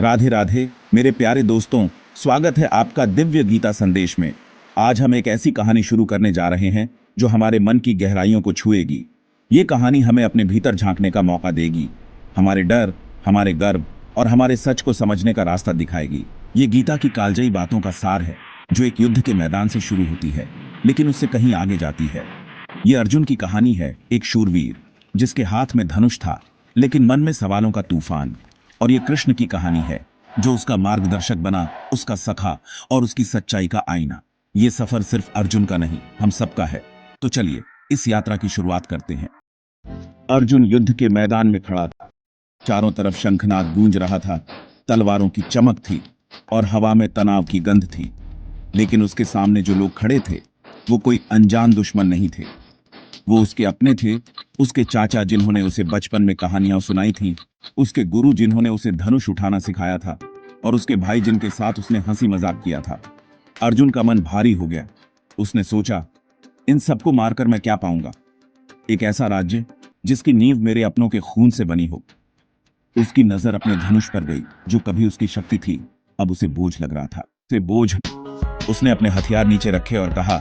राधे राधे मेरे प्यारे दोस्तों, स्वागत है आपका दिव्य गीता संदेश में। आज हम एक ऐसी कहानी शुरू करने जा रहे हैं जो हमारे मन की गहराइयों को छुएगी। ये कहानी हमें अपने भीतर झांकने का मौका देगी, हमारे डर, हमारे गर्व और हमारे सच को समझने का रास्ता दिखाएगी। ये गीता की कालजयी बातों का सार है, जो एक युद्ध के मैदान से शुरू होती है लेकिन उससे कहीं आगे जाती है। ये अर्जुन की कहानी है, एक शूरवीर जिसके हाथ में धनुष था लेकिन मन में सवालों का तूफान। और ये कृष्ण की कहानी है, जो उसका मार्गदर्शक बना, उसका सखा और उसकी सच्चाई का आईना। ये सफर सिर्फ अर्जुन का नहीं, हम सबका है। तो चलिए इस यात्रा की शुरुआत करते हैं। अर्जुन युद्ध के मैदान में खड़ा था। चारों तरफ शंखनाद गूंज रहा था, तलवारों की चमक थी और हवा में तनाव की गंध थी। लेकिन उसके सामने जो लोग खड़े थे, वो कोई अनजान दुश्मन नहीं थे। वो उसके अपने थे, उसके चाचा जिन्होंने उसे बचपन में कहानियां सुनाई थीं, उसके गुरु जिन्होंने उसे धनुष उठाना सिखाया था और उसके भाई जिनके साथ उसने हंसी मजाक किया था। अर्जुन का मन भारी हो गया। उसने सोचा, इन सबको मारकर मैं क्या पाऊंगा? एक ऐसा राज्य जिसकी नींव मेरे अपनों के खून से बनी हो। उसकी नजर अपने धनुष पर गई, जो कभी उसकी शक्ति थी, अब उसे बोझ लग रहा था। उसने अपने हथियार नीचे रखे और कहा,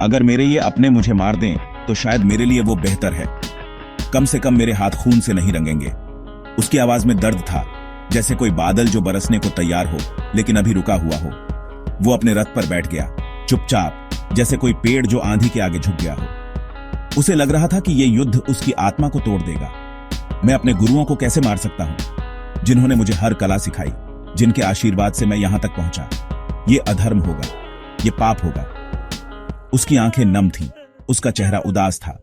अगर मेरे ये अपने मुझे मार दें तो शायद मेरे लिए वो बेहतर है। कम से कम मेरे हाथ खून से नहीं रंगेंगे। उसकी आवाज में दर्द था, जैसे कोई बादल जो बरसने को तैयार हो लेकिन अभी रुका हुआ हो। वो अपने रथ पर बैठ गया, चुपचाप, जैसे कोई पेड़ जो आंधी के आगे झुक गया हो। उसे लग रहा था कि यह युद्ध उसकी आत्मा को तोड़ देगा। मैं अपने गुरुओं को कैसे मार सकता हूं, जिन्होंने मुझे हर कला सिखाई, जिनके आशीर्वाद से मैं यहां तक पहुंचा? ये अधर्म होगा, ये पाप होगा। उसकी आंखें नम थीं, उसका चेहरा उदास था।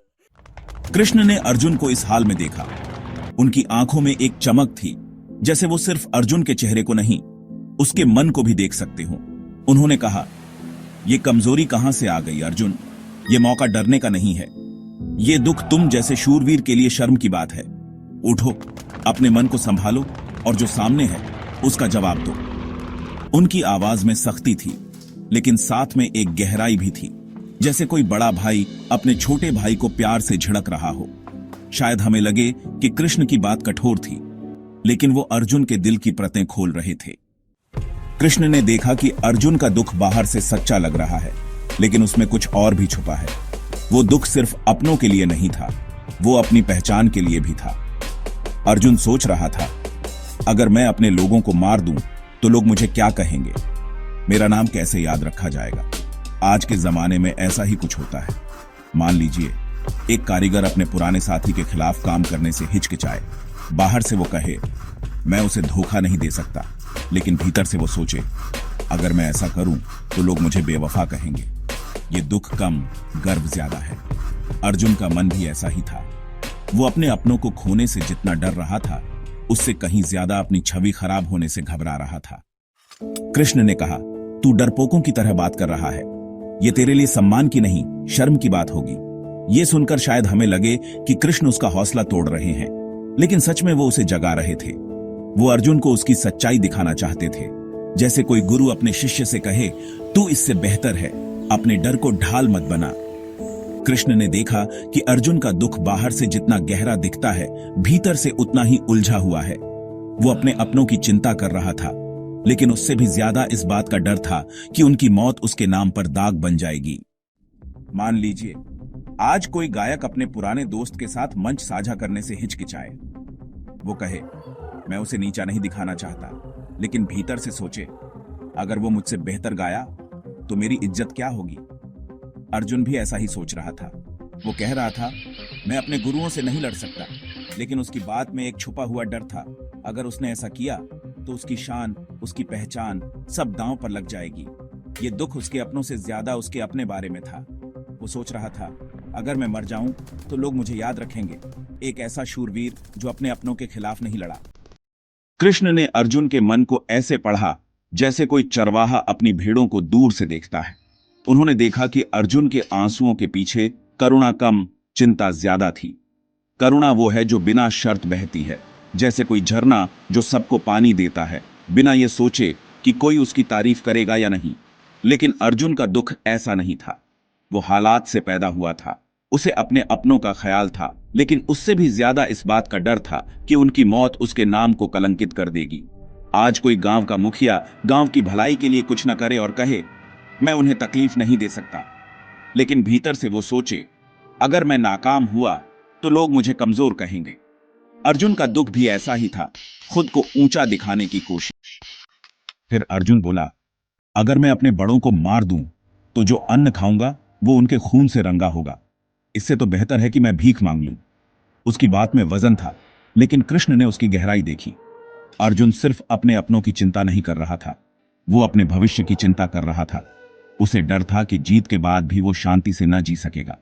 कृष्ण ने अर्जुन को इस हाल में देखा। उनकी आंखों में एक चमक थी, जैसे वो सिर्फ अर्जुन के चेहरे को नहीं, उसके मन को भी देख सकते हो। उन्होंने कहा, ये कमजोरी कहां से आ गई अर्जुन? ये मौका डरने का नहीं है। ये दुख तुम जैसे शूरवीर के लिए शर्म की बात है। उठो, अपने मन को संभालो और जो सामने है उसका जवाब दो। उनकी आवाज में सख्ती थी, लेकिन साथ में एक गहराई भी थी, जैसे कोई बड़ा भाई अपने छोटे भाई को प्यार से झिड़क रहा हो। शायद हमें लगे कि कृष्ण की बात कठोर थी, लेकिन वो अर्जुन के दिल की परतें खोल रहे थे। कृष्ण ने देखा कि अर्जुन का दुख बाहर से सच्चा लग रहा है, लेकिन उसमें कुछ और भी छुपा है। वो दुख सिर्फ अपनों के लिए नहीं था, वो अपनी पहचान के लिए भी था। अर्जुन सोच रहा था, अगर मैं अपने लोगों को मार दूं तो लोग मुझे क्या कहेंगे? मेरा नाम कैसे याद रखा जाएगा? आज के जमाने में ऐसा ही कुछ होता है। मान लीजिए एक कारीगर अपने पुराने साथी के खिलाफ काम करने से हिचकिचाए। बाहर से वो कहे, मैं उसे धोखा नहीं दे सकता, लेकिन भीतर से वो सोचे, अगर मैं ऐसा करूं तो लोग मुझे बेवफा कहेंगे। ये दुख कम, गर्व ज्यादा है। अर्जुन का मन भी ऐसा ही था। वो अपने अपनों को खोने से जितना डर रहा था, उससे कहीं ज्यादा अपनी छवि खराब होने से घबरा रहा था। कृष्ण ने कहा, तू डरपोकों की तरह बात कर रहा है। ये तेरे लिए सम्मान की नहीं, शर्म की बात होगी। ये सुनकर शायद हमें लगे कि कृष्ण उसका हौसला तोड़ रहे हैं, लेकिन सच में वो उसे जगा रहे थे। वो अर्जुन को उसकी सच्चाई दिखाना चाहते थे, जैसे कोई गुरु अपने शिष्य से कहे, तू इससे बेहतर है, अपने डर को ढाल मत बना। कृष्ण ने देखा कि अर्जुन का दुख बाहर से जितना गहरा दिखता है, भीतर से उतना ही उलझा हुआ है। वो अपने अपनों की चिंता कर रहा था, लेकिन उससे भी ज्यादा इस बात का डर था कि उनकी मौत उसके नाम पर दाग बन जाएगी। मान लीजिए आज कोई गायक अपने पुराने दोस्त के साथ मंच साझा करने से हिचकिचाए। वो कहे, मैं उसे नीचा नहीं दिखाना चाहता, लेकिन भीतर से सोचे, अगर वो मुझसे बेहतर गाया तो मेरी इज्जत क्या होगी? अर्जुन भी ऐसा ही सोच रहा था। वो कह रहा था, मैं अपने गुरुओं से नहीं लड़ सकता, लेकिन उसकी बात में एक छुपा हुआ डर था। अगर उसने ऐसा किया तो उसकी शान, उसकी पहचान सब दांव पर लग जाएगी। ये दुख उसके अपनों से ज्यादा उसके अपने बारे में था। वो सोच रहा था, अगर मैं मर जाऊं तो लोग मुझे याद रखेंगे, एक ऐसा शूरवीर जो अपने अपनों के खिलाफ नहीं लड़ा। कृष्ण ने अर्जुन के मन को ऐसे पढ़ा, जैसे कोई चरवाहा अपनी भेड़ों को दूर से देखता है। उन्होंने देखा कि अर्जुन के आंसुओं के पीछे करुणा कम, चिंता ज्यादा थी। करुणा वो है जो बिना शर्त बहती है, जैसे कोई झरना जो सबको पानी देता है, बिना ये सोचे कि कोई उसकी तारीफ करेगा या नहीं। लेकिन अर्जुन का दुख ऐसा नहीं था। वो हालात से पैदा हुआ था। उसे अपने अपनों का ख्याल था, लेकिन उससे भी ज्यादा इस बात का डर था कि उनकी मौत उसके नाम को कलंकित कर देगी। आज कोई गांव का मुखिया गांव की भलाई के लिए कुछ न करे और कहे मैं उन्हें तकलीफ नहीं दे सकता, लेकिन भीतर से वो सोचे अगर मैं नाकाम हुआ तो लोग मुझे कमजोर कहेंगे। अर्जुन का दुख भी ऐसा ही था, खुद को ऊंचा दिखाने की कोशिश। फिर अर्जुन बोला, अगर मैं अपने बड़ों को मार दूं तो जो अन्न खाऊंगा वो उनके खून से रंगा होगा। इससे तो बेहतर है कि मैं भीख मांग लूं। उसकी बात में वजन था, लेकिन कृष्ण ने उसकी गहराई देखी। अर्जुन सिर्फ अपने अपनों की चिंता नहीं कर रहा था, वो अपने भविष्य की चिंता कर रहा था। उसे डर था कि जीत के बाद भी वो शांति से न जी सकेगा।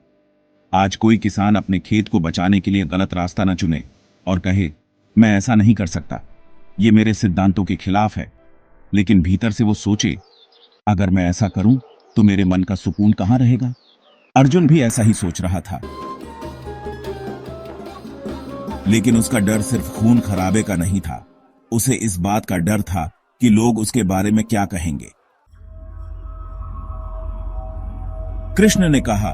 आज कोई किसान अपने खेत को बचाने के लिए गलत रास्ता न चुने और कहे मैं ऐसा नहीं कर सकता, ये मेरे सिद्धांतों के खिलाफ है, लेकिन भीतर से वो सोचे अगर मैं ऐसा करूं तो मेरे मन का सुकून कहां रहेगा। अर्जुन भी ऐसा ही सोच रहा था, लेकिन उसका डर सिर्फ खून खराबे का नहीं था। उसे इस बात का डर था कि लोग उसके बारे में क्या कहेंगे। कृष्ण ने कहा,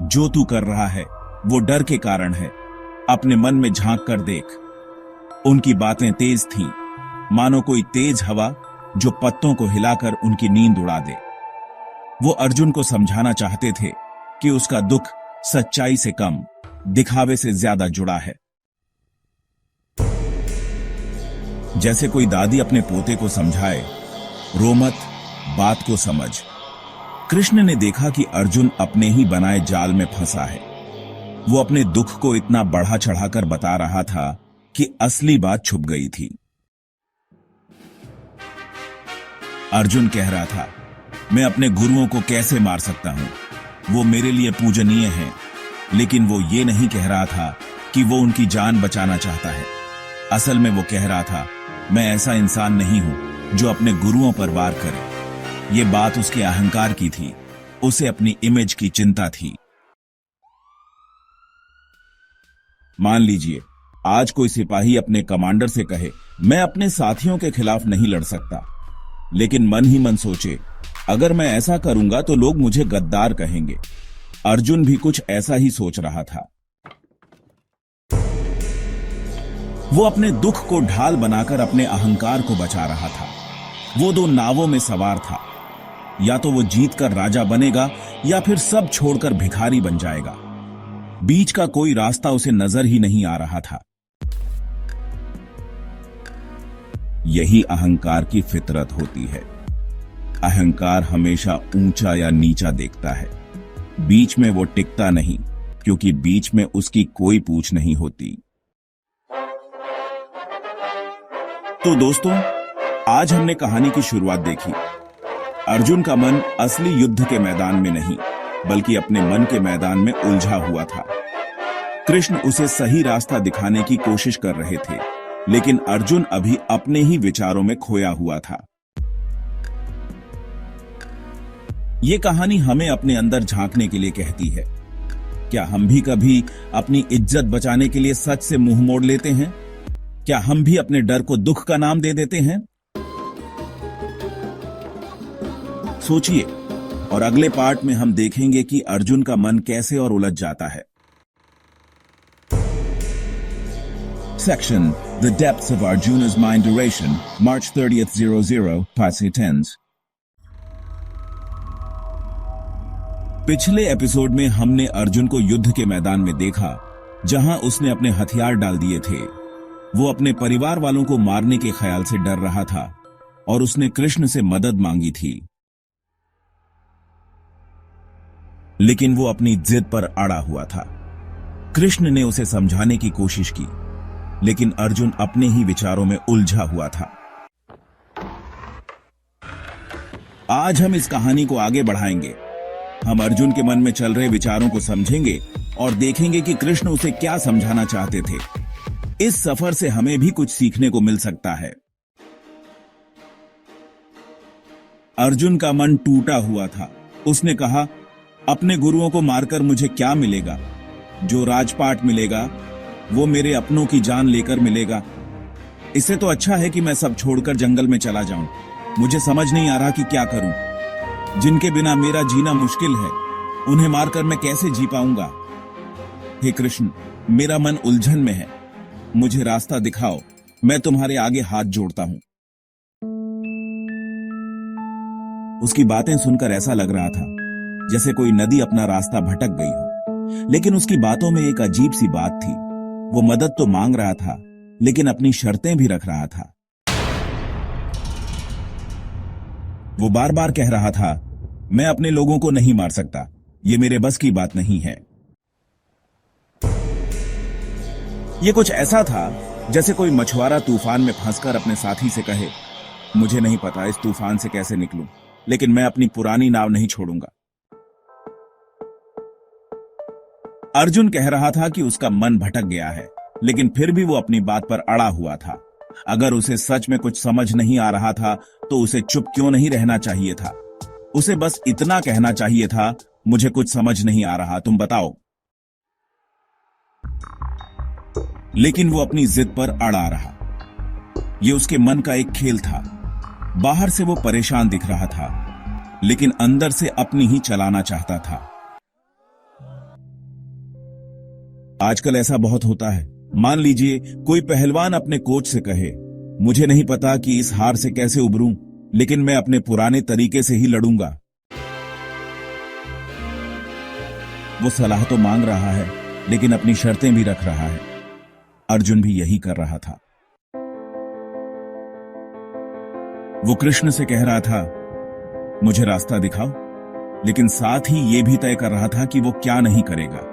जो तू कर रहा है वो डर के कारण है, अपने मन में झांक कर देख। उनकी बातें तेज थीं, मानो कोई तेज हवा जो पत्तों को हिलाकर उनकी नींद उड़ा दे। वो अर्जुन को समझाना चाहते थे कि उसका दुख सच्चाई से कम, दिखावे से ज्यादा जुड़ा है। जैसे कोई दादी अपने पोते को समझाए, रो मत, बात को समझ। कृष्ण ने देखा कि अर्जुन अपने ही बनाए जाल में फंसा है। वो अपने दुख को इतना बढ़ा चढ़ाकर बता रहा था कि असली बात छुप गई थी। अर्जुन कह रहा था, मैं अपने गुरुओं को कैसे मार सकता हूं, वो मेरे लिए पूजनीय हैं, लेकिन वो ये नहीं कह रहा था कि वो उनकी जान बचाना चाहता है। असल में वो कह रहा था, मैं ऐसा इंसान नहीं हूं जो अपने गुरुओं पर वार करे। ये बात उसके अहंकार की थी, उसे अपनी इमेज की चिंता थी। मान लीजिए आज कोई सिपाही अपने कमांडर से कहे मैं अपने साथियों के खिलाफ नहीं लड़ सकता, लेकिन मन ही मन सोचे अगर मैं ऐसा करूंगा तो लोग मुझे गद्दार कहेंगे। अर्जुन भी कुछ ऐसा ही सोच रहा था। वो अपने दुख को ढाल बनाकर अपने अहंकार को बचा रहा था। वो दो नावों में सवार था, या तो वो जीतकर राजा बनेगा या फिर सब छोड़कर भिखारी बन जाएगा। बीच का कोई रास्ता उसे नजर ही नहीं आ रहा था। यही अहंकार की फितरत होती है। अहंकार हमेशा ऊंचा या नीचा देखता है, बीच में वो टिकता नहीं, क्योंकि बीच में उसकी कोई पूछ नहीं होती। तो दोस्तों, आज हमने कहानी की शुरुआत देखी। अर्जुन का मन असली युद्ध के मैदान में नहीं, बल्कि अपने मन के मैदान में उलझा हुआ था। कृष्ण उसे सही रास्ता दिखाने की कोशिश कर रहे थे, लेकिन अर्जुन अभी अपने ही विचारों में खोया हुआ था। ये कहानी हमें अपने अंदर झांकने के लिए कहती है। क्या हम भी कभी अपनी इज्जत बचाने के लिए सच से मुंह मोड़ लेते हैं? क्या हम भी अपने डर को दुख का नाम दे देते हैं? सोचिए, और अगले पार्ट में हम देखेंगे कि अर्जुन का मन कैसे और उलझ जाता है। Section: The Depths of Arjuna's Mind. Duration: March 30th, 00, Pasi Tens. पिछले एपिसोड में हमने अर्जुन को युद्ध के मैदान में देखा, जहां उसने अपने हथियार डाल दिए थे। वो अपने परिवार वालों को मारने के ख्याल से डर रहा था और उसने कृष्ण से मदद मांगी थी, लेकिन वो अपनी जिद पर अड़ा हुआ था। कृष्ण ने उसे समझाने की कोशिश की, लेकिन अर्जुन अपने ही विचारों में उलझा हुआ था। आज हम इस कहानी को आगे बढ़ाएंगे। हम अर्जुन के मन में चल रहे विचारों को समझेंगे और देखेंगे कि कृष्ण उसे क्या समझाना चाहते थे। इस सफर से हमें भी कुछ सीखने को मिल सकता है। अर्जुन का मन टूटा हुआ था। उसने कहा, अपने गुरुओं को मारकर मुझे क्या मिलेगा? जो राजपाट मिलेगा वो मेरे अपनों की जान लेकर मिलेगा। इससे तो अच्छा है कि मैं सब छोड़कर जंगल में चला जाऊं। मुझे समझ नहीं आ रहा कि क्या करूं। जिनके बिना मेरा जीना मुश्किल है, उन्हें मारकर मैं कैसे जी पाऊंगा? हे कृष्ण, मेरा मन उलझन में है, मुझे रास्ता दिखाओ। मैं तुम्हारे आगे हाथ जोड़ता हूं। उसकी बातें सुनकर ऐसा लग रहा था जैसे कोई नदी अपना रास्ता भटक गई हो। लेकिन उसकी बातों में एक अजीब सी बात थी। वो मदद तो मांग रहा था, लेकिन अपनी शर्तें भी रख रहा था। वो बार बार कह रहा था, मैं अपने लोगों को नहीं मार सकता, ये मेरे बस की बात नहीं है। ये कुछ ऐसा था जैसे कोई मछुआरा तूफान में फंसकर अपने साथी से कहे, मुझे नहीं पता इस तूफान से कैसे निकलूं, लेकिन मैं अपनी पुरानी नाव नहीं छोड़ूंगा। अर्जुन कह रहा था कि उसका मन भटक गया है, लेकिन फिर भी वो अपनी बात पर अड़ा हुआ था। अगर उसे सच में कुछ समझ नहीं आ रहा था तो उसे चुप क्यों नहीं रहना चाहिए था। उसे बस इतना कहना चाहिए था, मुझे कुछ समझ नहीं आ रहा, तुम बताओ। लेकिन वो अपनी जिद पर अड़ा रहा। ये उसके मन का एक खेल था। बाहर से वो परेशान दिख रहा था, लेकिन अंदर से अपनी ही चलाना चाहता था। आजकल ऐसा बहुत होता है। मान लीजिए कोई पहलवान अपने कोच से कहे, मुझे नहीं पता कि इस हार से कैसे उबरूं, लेकिन मैं अपने पुराने तरीके से ही लड़ूंगा। वो सलाह तो मांग रहा है, लेकिन अपनी शर्तें भी रख रहा है। अर्जुन भी यही कर रहा था। वो कृष्ण से कह रहा था, मुझे रास्ता दिखाओ, लेकिन साथ ही यह भी तय कर रहा था कि वो क्या नहीं करेगा।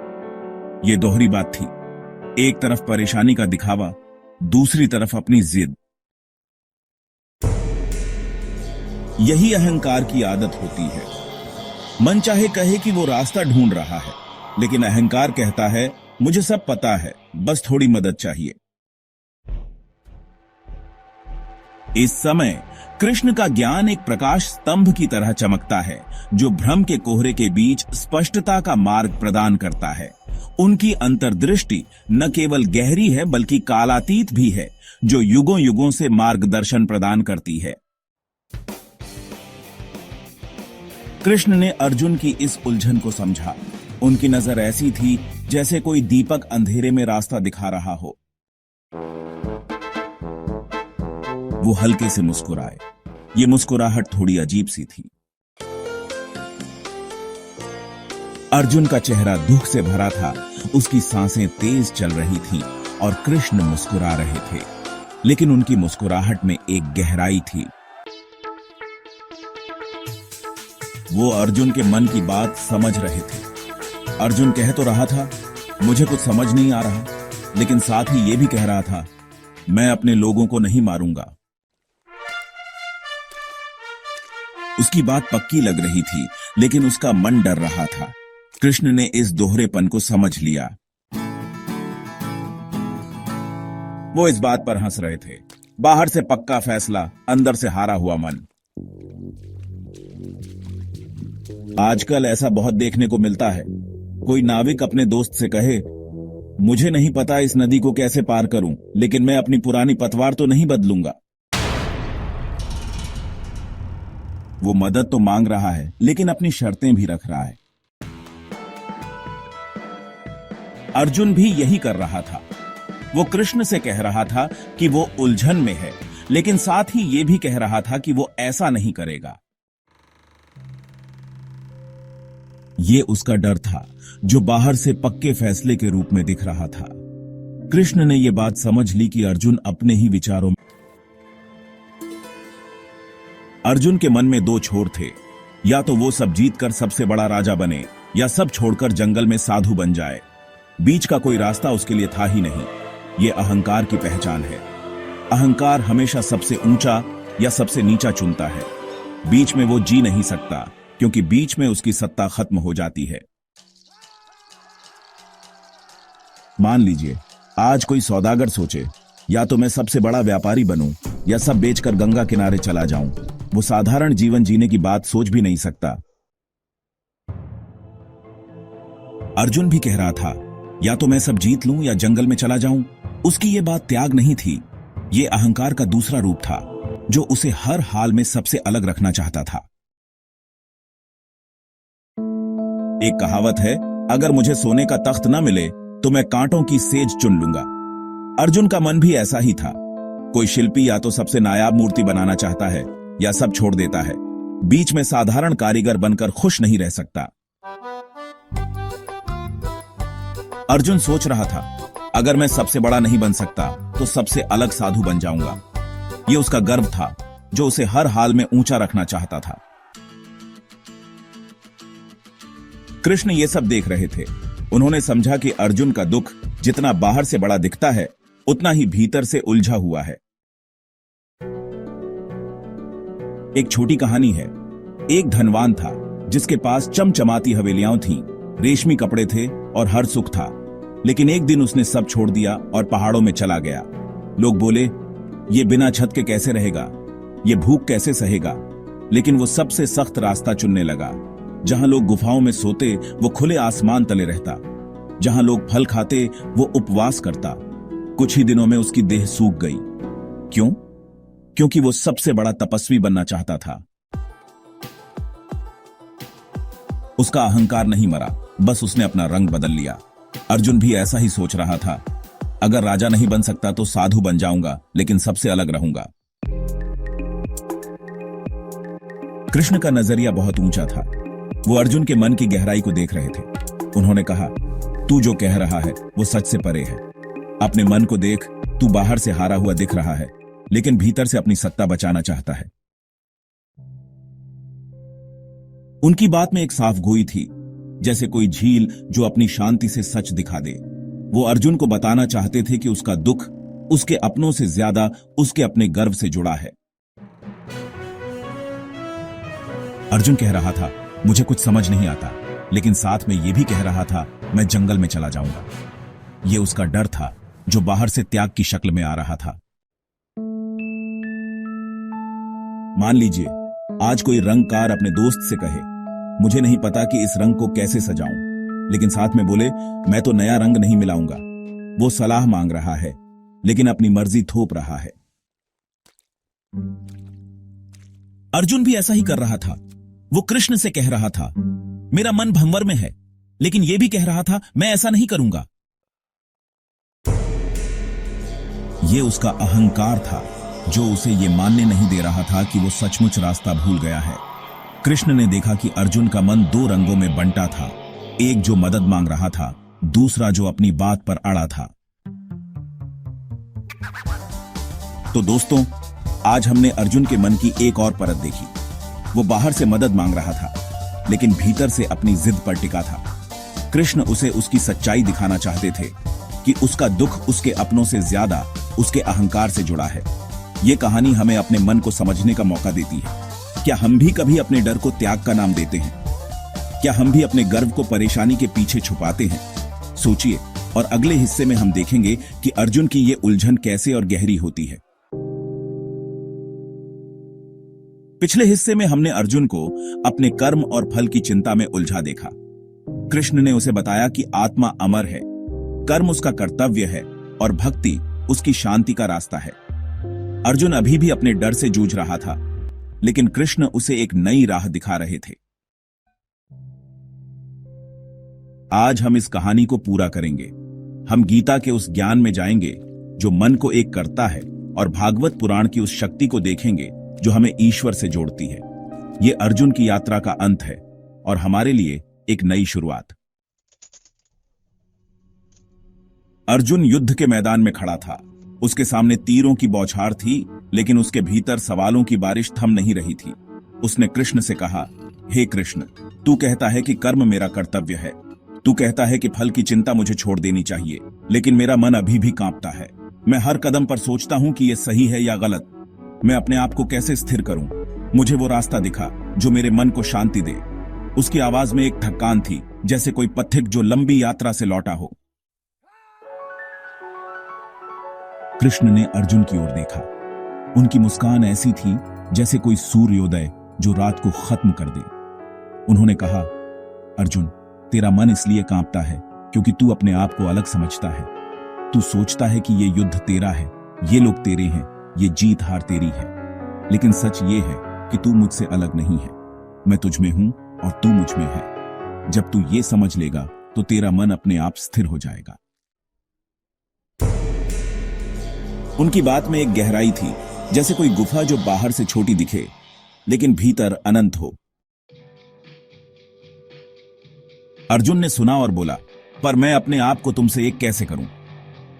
ये दोहरी बात थी, एक तरफ परेशानी का दिखावा, दूसरी तरफ अपनी जिद। यही अहंकार की आदत होती है। मन चाहे कहे कि वो रास्ता ढूंढ रहा है, लेकिन अहंकार कहता है, मुझे सब पता है, बस थोड़ी मदद चाहिए। इस समय कृष्ण का ज्ञान एक प्रकाश स्तंभ की तरह चमकता है, जो भ्रम के कोहरे के बीच स्पष्टता का मार्ग प्रदान करता है। उनकी अंतर्दृष्टि न केवल गहरी है, बल्कि कालातीत भी है, जो युगों युगों से मार्गदर्शन प्रदान करती है। कृष्ण ने अर्जुन की इस उलझन को समझा। उनकी नजर ऐसी थी जैसे कोई दीपक अंधेरे में रास्ता दिखा रहा हो। वो हल्के से मुस्कुराए। ये मुस्कुराहट थोड़ी अजीब सी थी। अर्जुन का चेहरा दुख से भरा था, उसकी सांसें तेज चल रही थीं और कृष्ण मुस्कुरा रहे थे, लेकिन उनकी मुस्कुराहट में एक गहराई थी। वो अर्जुन के मन की बात समझ रहे थे। अर्जुन कह तो रहा था, मुझे कुछ समझ नहीं आ रहा, लेकिन साथ ही ये भी कह रहा था, मैं अपने लोगों को नहीं मारूंगा। उसकी बात पक्की लग रही थी, लेकिन उसका मन डर रहा था। कृष्ण ने इस दोहरेपन को समझ लिया। वो इस बात पर हंस रहे थे। बाहर से पक्का फैसला, अंदर से हारा हुआ मन। आजकल ऐसा बहुत देखने को मिलता है। कोई नाविक अपने दोस्त से कहे, मुझे नहीं पता इस नदी को कैसे पार करूं, लेकिन मैं अपनी पुरानी पतवार तो नहीं बदलूंगा। वो मदद तो मांग रहा है, लेकिन अपनी शर्तें भी रख रहा है। अर्जुन भी यही कर रहा था। वो कृष्ण से कह रहा था कि वो उलझन में है, लेकिन साथ ही ये भी कह रहा था कि वो ऐसा नहीं करेगा। ये उसका डर था, जो बाहर से पक्के फैसले के रूप में दिख रहा था। कृष्ण ने यह बात समझ ली कि अर्जुन अपने ही विचारों में। अर्जुन के मन में दो छोर थे, या तो वो सब जीतकर सबसे बड़ा राजा बने, या सब छोड़कर जंगल में साधु बन जाए। बीच का कोई रास्ता उसके लिए था ही नहीं। ये अहंकार की पहचान है। अहंकार हमेशा सबसे ऊंचा या सबसे नीचा चुनता है। बीच में वो जी नहीं सकता, क्योंकि बीच में उसकी सत्ता खत्म हो जाती है। मान लीजिए आज कोई सौदागर सोचे, या तो मैं सबसे बड़ा व्यापारी बनूं, या सब बेचकर गंगा किनारे चला जाऊं। वो साधारण जीवन जीने की बात सोच भी नहीं सकता। अर्जुन भी कह रहा था, या तो मैं सब जीत लूं या जंगल में चला जाऊं। उसकी ये बात त्याग नहीं थी, ये अहंकार का दूसरा रूप था, जो उसे हर हाल में सबसे अलग रखना चाहता था। एक कहावत है, अगर मुझे सोने का तख्त न मिले तो मैं कांटों की सेज चुन लूंगा। अर्जुन का मन भी ऐसा ही था। कोई शिल्पी या तो सबसे नायाब मूर्ति बनाना चाहता है, या सब छोड़ देता है। बीच में साधारण कारीगर बनकर खुश नहीं रह सकता। अर्जुन सोच रहा था, अगर मैं सबसे बड़ा नहीं बन सकता तो सबसे अलग साधु बन जाऊंगा। यह उसका गर्व था जो उसे हर हाल में ऊंचा रखना चाहता था। कृष्ण ये सब देख रहे थे। उन्होंने समझा कि अर्जुन का दुख जितना बाहर से बड़ा दिखता है उतना ही भीतर से उलझा हुआ है। एक छोटी कहानी है। एक धनवान था जिसके पास चमचमाती हवेलियां थीं, रेशमी कपड़े थे और हर सुख था। लेकिन एक दिन उसने सब छोड़ दिया और पहाड़ों में चला गया। लोग बोले, ये बिना छत के कैसे रहेगा, ये भूख कैसे सहेगा। लेकिन वो सबसे सख्त रास्ता चुनने लगा। जहां लोग गुफाओं में सोते वो खुले आसमान तले रहता। जहां लोग फल खाते वो उपवास करता। कुछ ही दिनों में उसकी देह सूख गई। क्यों? क्योंकि वो सबसे बड़ा तपस्वी बनना चाहता था। उसका अहंकार नहीं मरा, बस उसने अपना रंग बदल लिया। अर्जुन भी ऐसा ही सोच रहा था। अगर राजा नहीं बन सकता तो साधु बन जाऊंगा, लेकिन सबसे अलग रहूंगा। कृष्ण का नजरिया बहुत ऊंचा था। वो अर्जुन के मन की गहराई को देख रहे थे। उन्होंने कहा, तू जो कह रहा है वो सच से परे है। अपने मन को देख, तू बाहर से हारा हुआ दिख रहा है, लेकिन भीतर से अपनी सत्ता बचाना चाहता है। उनकी बात में एक साफ गोई थी, जैसे कोई झील जो अपनी शांति से सच दिखा दे। वो अर्जुन को बताना चाहते थे कि उसका दुख उसके अपनों से ज्यादा उसके अपने गर्व से जुड़ा है। अर्जुन कह रहा था, मुझे कुछ समझ नहीं आता, लेकिन साथ में यह भी कह रहा था, मैं जंगल में चला जाऊंगा। यह उसका डर था जो बाहर से त्याग की शक्ल में आ रहा था। मान लीजिए आज कोई रंगकार अपने दोस्त से कहे, मुझे नहीं पता कि इस रंग को कैसे सजाऊं, लेकिन साथ में बोले, मैं तो नया रंग नहीं मिलाऊंगा। वो सलाह मांग रहा है, लेकिन अपनी मर्जी थोप रहा है। अर्जुन भी ऐसा ही कर रहा था। वो कृष्ण से कह रहा था, मेरा मन भंवर में है, लेकिन यह भी कह रहा था, मैं ऐसा नहीं करूंगा। यह उसका अहंकार था जो उसे यह मानने नहीं दे रहा था कि वो सचमुच रास्ता भूल गया है। कृष्ण ने देखा कि अर्जुन का मन दो रंगों में बंटा था, एक जो मदद मांग रहा था, दूसरा जो अपनी बात पर अड़ा था। तो दोस्तों, आज हमने अर्जुन के मन की एक और परत देखी। वो बाहर से मदद मांग रहा था, लेकिन भीतर से अपनी जिद पर टिका था। कृष्ण उसे उसकी सच्चाई दिखाना चाहते थे कि उसका दुख उसके अपनों से ज्यादा उसके अहंकार से जुड़ा है। ये कहानी हमें अपने मन को समझने का मौका देती है। क्या हम भी कभी अपने डर को त्याग का नाम देते हैं? क्या हम भी अपने गर्व को परेशानी के पीछे छुपाते हैं? सोचिए, और अगले हिस्से में हम देखेंगे कि अर्जुन की ये उलझन कैसे और गहरी होती है। पिछले हिस्से में हमने अर्जुन को अपने कर्म और फल की चिंता में उलझा देखा। कृष्ण ने उसे बताया कि आत्मा अमर है, कर्म उसका कर्तव्य है और भक्ति उसकी शांति का रास्ता है। अर्जुन अभी भी अपने डर से जूझ रहा था, लेकिन कृष्ण उसे एक नई राह दिखा रहे थे। आज हम इस कहानी को पूरा करेंगे। हम गीता के उस ज्ञान में जाएंगे जो मन को एक करता है, और भागवत पुराण की उस शक्ति को देखेंगे जो हमें ईश्वर से जोड़ती है। यह अर्जुन की यात्रा का अंत है और हमारे लिए एक नई शुरुआत। अर्जुन युद्ध के मैदान में खड़ा था। उसके सामने तीरों की बौछार थी, लेकिन उसके भीतर सवालों की बारिश थम नहीं रही थी। उसने कृष्ण से कहा, हे कृष्ण, तू कहता है कि कर्म मेरा कर्तव्य है, तू कहता है कि फल की चिंता मुझे छोड़ देनी चाहिए, लेकिन मेरा मन अभी भी कांपता है। मैं हर कदम पर सोचता हूं कि यह सही है या गलत। मैं अपने आप को कैसे स्थिर करूं? मुझे वो रास्ता दिखा जो मेरे मन को शांति दे। उसकी आवाज में एक थकान थी, जैसे कोई पथिक जो लंबी यात्रा से लौटा हो। कृष्ण ने अर्जुन की ओर देखा। उनकी मुस्कान ऐसी थी जैसे कोई सूर्योदय जो रात को खत्म कर दे। उन्होंने कहा, अर्जुन, तेरा मन इसलिए कांपता है क्योंकि तू अपने आप को अलग समझता है। तू सोचता है कि ये युद्ध तेरा है, ये लोग तेरे हैं, ये जीत हार तेरी है। लेकिन सच ये है कि तू मुझसे अलग नहीं है। मैं तुझ में हूं और तू मुझ में है। जब तू ये समझ लेगा तो तेरा मन अपने आप स्थिर हो जाएगा। उनकी बात में एक गहराई थी, जैसे कोई गुफा जो बाहर से छोटी दिखे, लेकिन भीतर अनंत हो। अर्जुन ने सुना और बोला, पर मैं अपने आप को तुमसे एक कैसे करूं?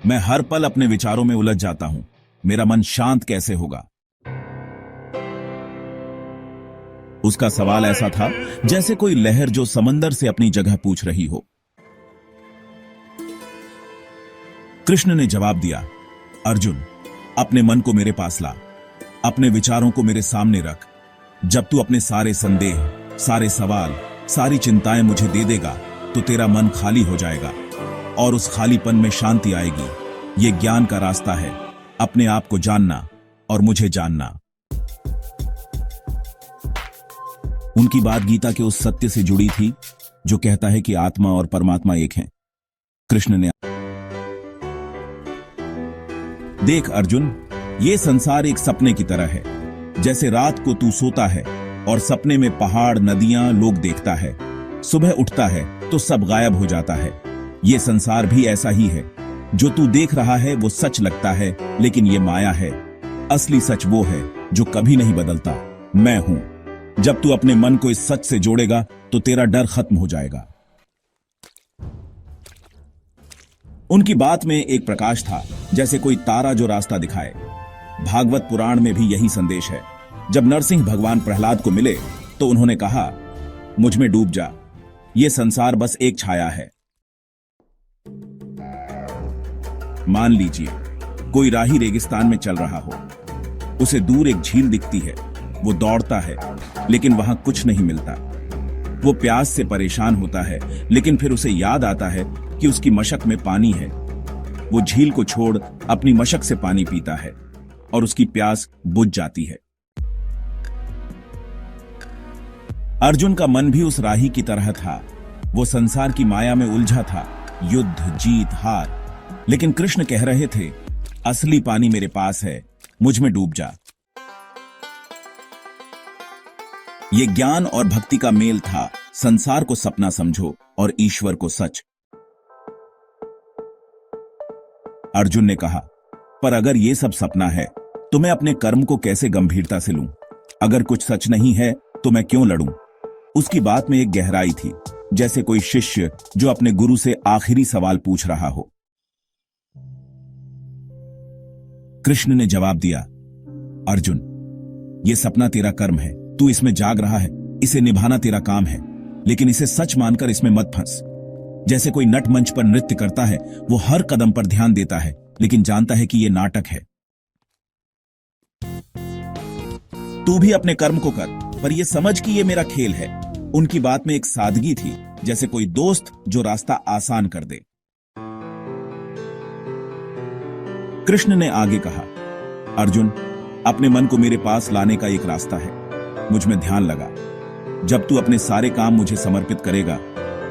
मैं हर पल अपने विचारों में उलझ जाता हूं। मेरा मन शांत कैसे होगा? उसका सवाल ऐसा था जैसे कोई लहर जो समंदर से अपनी जगह पूछ रही हो। कृष्ण ने जवाब दिया, अर्जुन, अपने मन को मेरे पास ला, अपने विचारों को मेरे सामने रख। जब तू अपने सारे संदेह, सारे सवाल, सारी चिंताएं मुझे दे देगा तो तेरा मन खाली हो जाएगा और उस खालीपन में शांति आएगी। ये ज्ञान का रास्ता है, अपने आप को जानना और मुझे जानना। उनकी बात गीता के उस सत्य से जुड़ी थी जो कहता है कि आत्मा और परमात्मा एक हैं। कृष्ण ने, देख अर्जुन, ये संसार एक सपने की तरह है। जैसे रात को तू सोता है और सपने में पहाड़, नदियां, लोग देखता है। सुबह उठता है तो सब गायब हो जाता है। ये संसार भी ऐसा ही है। जो तू देख रहा है वो सच लगता है, लेकिन ये माया है। असली सच वो है जो कभी नहीं बदलता, मैं हूं। जब तू अपने मन को इस सच से जोड़ेगा तो तेरा डर खत्म हो जाएगा। उनकी बात में एक प्रकाश था, जैसे कोई तारा जो रास्ता दिखाए। भागवत पुराण में भी यही संदेश है। जब नरसिंह भगवान प्रहलाद को मिले तो उन्होंने कहा, मुझ में डूब जा, ये संसार बस एक छाया है। मान लीजिए कोई राही रेगिस्तान में चल रहा हो, उसे दूर एक झील दिखती है। वो दौड़ता है लेकिन वहां कुछ नहीं मिलता। वो प्यास से परेशान होता है, लेकिन फिर उसे याद आता है कि उसकी मशक में पानी है। वो झील को छोड़ अपनी मशक से पानी पीता है और उसकी प्यास बुझ जाती है। अर्जुन का मन भी उस राही की तरह था। वो संसार की माया में उलझा था, युद्ध, जीत, हार। लेकिन कृष्ण कह रहे थे, असली पानी मेरे पास है, मुझ में डूब जा। ये ज्ञान और भक्ति का मेल था। संसार को सपना समझो और ईश्वर को सच। अर्जुन ने कहा, पर अगर ये सब सपना है तो मैं अपने कर्म को कैसे गंभीरता से लूं? अगर कुछ सच नहीं है तो मैं क्यों लड़ूं? उसकी बात में एक गहराई थी, जैसे कोई शिष्य जो अपने गुरु से आखिरी सवाल पूछ रहा हो। कृष्ण ने जवाब दिया, अर्जुन, यह सपना तेरा कर्म है। तू इसमें जाग रहा है, इसे निभाना तेरा काम है, लेकिन इसे सच मानकर इसमें मत फंस। जैसे कोई नट मंच पर नृत्य करता है, वो हर कदम पर ध्यान देता है, लेकिन जानता है कि यह नाटक है। तू भी अपने कर्म को कर, पर यह समझ कि यह मेरा खेल है। उनकी बात में एक सादगी थी, जैसे कोई दोस्त जो रास्ता आसान कर दे। कृष्ण ने आगे कहा, अर्जुन, अपने मन को मेरे पास लाने का एक रास्ता है। मुझ में ध्यान लगा। जब तू अपने सारे काम मुझे समर्पित करेगा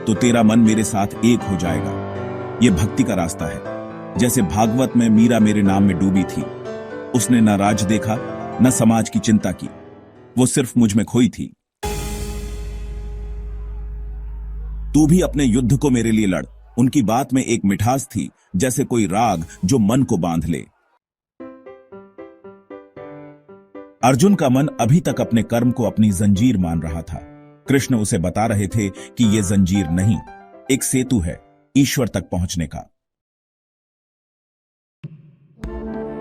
तो तेरा मन मेरे साथ एक हो जाएगा। यह भक्ति का रास्ता है। जैसे भागवत में मीरा मेरे नाम में डूबी थी। उसने न राज देखा, न समाज की चिंता की। वो सिर्फ मुझ में खोई थी। तू भी अपने युद्ध को मेरे लिए लड़। उनकी बात में एक मिठास थी, जैसे कोई राग जो मन को बांध ले। अर्जुन का मन अभी तक अपने कर्म को अपनी जंजीर मान रहा था। कृष्ण उसे बता रहे थे कि यह जंजीर नहीं, एक सेतु है ईश्वर तक पहुंचने का।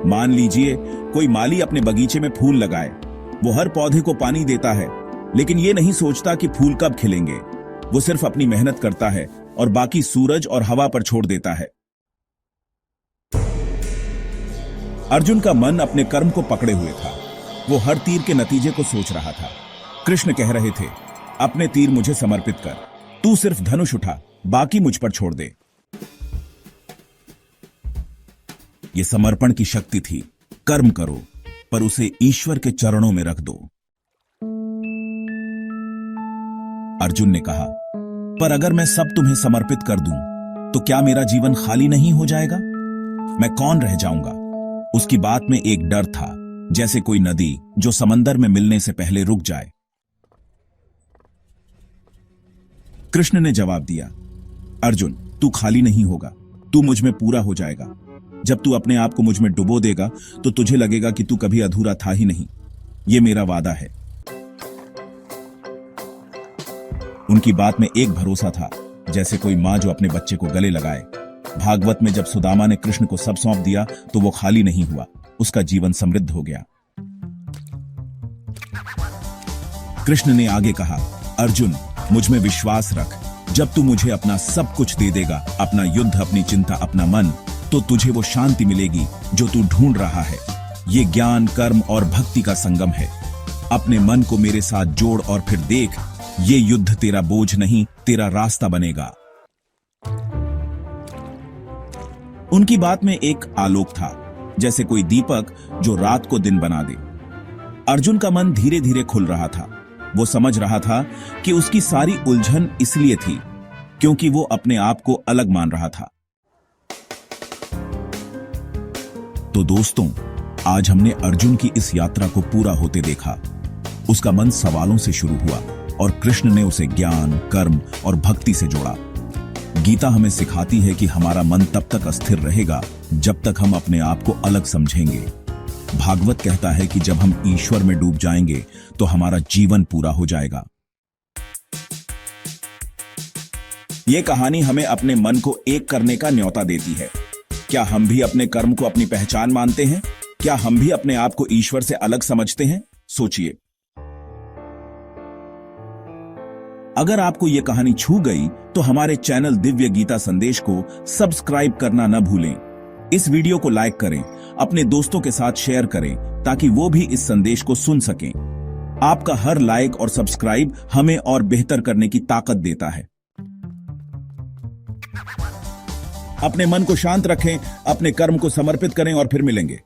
मान लीजिए कोई माली अपने बगीचे में फूल लगाए। वो हर पौधे को पानी देता है, लेकिन यह नहीं सोचता कि फूल कब खिलेंगे। वो सिर्फ अपनी मेहनत करता है और बाकी सूरज और हवा पर छोड़ देता है। अर्जुन का मन अपने कर्म को पकड़े हुए था। वो हर तीर के नतीजे को सोच रहा था। कृष्ण कह रहे थे, अपने तीर मुझे समर्पित कर। तू सिर्फ धनुष उठा, बाकी मुझ पर छोड़ दे। यह समर्पण की शक्ति थी। कर्म करो, पर उसे ईश्वर के चरणों में रख दो। अर्जुन ने कहा, पर अगर मैं सब तुम्हें समर्पित कर दूं, तो क्या मेरा जीवन खाली नहीं हो जाएगा? मैं कौन रह जाऊंगा? उसकी बात में एक डर था, जैसे कोई नदी जो समंदर में मिलने से पहले रुक जाए। कृष्ण ने जवाब दिया, अर्जुन, तू खाली नहीं होगा, तू मुझ में पूरा हो जाएगा। जब तू अपने आप को मुझ में डुबो देगा तो तुझे लगेगा कि तू कभी अधूरा था ही नहीं। यह मेरा वादा है। उनकी बात में एक भरोसा था, जैसे कोई माँ जो अपने बच्चे को गले लगाए। भागवत में जब सुदामा ने कृष्ण को सब सौंप दिया तो वो खाली नहीं हुआ, उसका जीवन समृद्ध हो गया। कृष्ण ने आगे कहा, अर्जुन, मुझ में विश्वास रख। जब तू मुझे अपना सब कुछ दे देगा, अपना युद्ध, अपनी चिंता, अपना मन, तो तुझे वो शांति मिलेगी जो तू ढूंढ रहा है। ये ज्ञान, कर्म और भक्ति का संगम है। अपने मन को मेरे साथ जोड़ और फिर देख, ये युद्ध तेरा बोझ नहीं, तेरा रास्ता बनेगा। उनकी बात में एक आलोक था, जैसे कोई दीपक जो रात को दिन बना दे। अर्जुन का मन धीरे धीरे खुल रहा था। वो समझ रहा था कि उसकी सारी उलझन इसलिए थी क्योंकि वो अपने आप को अलग मान रहा था। तो दोस्तों, आज हमने अर्जुन की इस यात्रा को पूरा होते देखा। उसका मन सवालों से शुरू हुआ और कृष्ण ने उसे ज्ञान, कर्म और भक्ति से जोड़ा। गीता हमें सिखाती है कि हमारा मन तब तक अस्थिर रहेगा जब तक हम अपने आप को अलग समझेंगे। भागवत कहता है कि जब हम ईश्वर में डूब जाएंगे तो हमारा जीवन पूरा हो जाएगा। यह कहानी हमें अपने मन को एक करने का न्योता देती है। क्या हम भी अपने कर्म को अपनी पहचान मानते हैं? क्या हम भी अपने आप को ईश्वर से अलग समझते हैं? सोचिए। अगर आपको यह कहानी छू गई तो हमारे चैनल दिव्य गीता संदेश को सब्सक्राइब करना न भूलें। इस वीडियो को लाइक करें, अपने दोस्तों के साथ शेयर करें ताकि वो भी इस संदेश को सुन सकें। आपका हर लाइक और सब्सक्राइब हमें और बेहतर करने की ताकत देता है। अपने मन को शांत रखें, अपने कर्म को समर्पित करें और फिर मिलेंगे।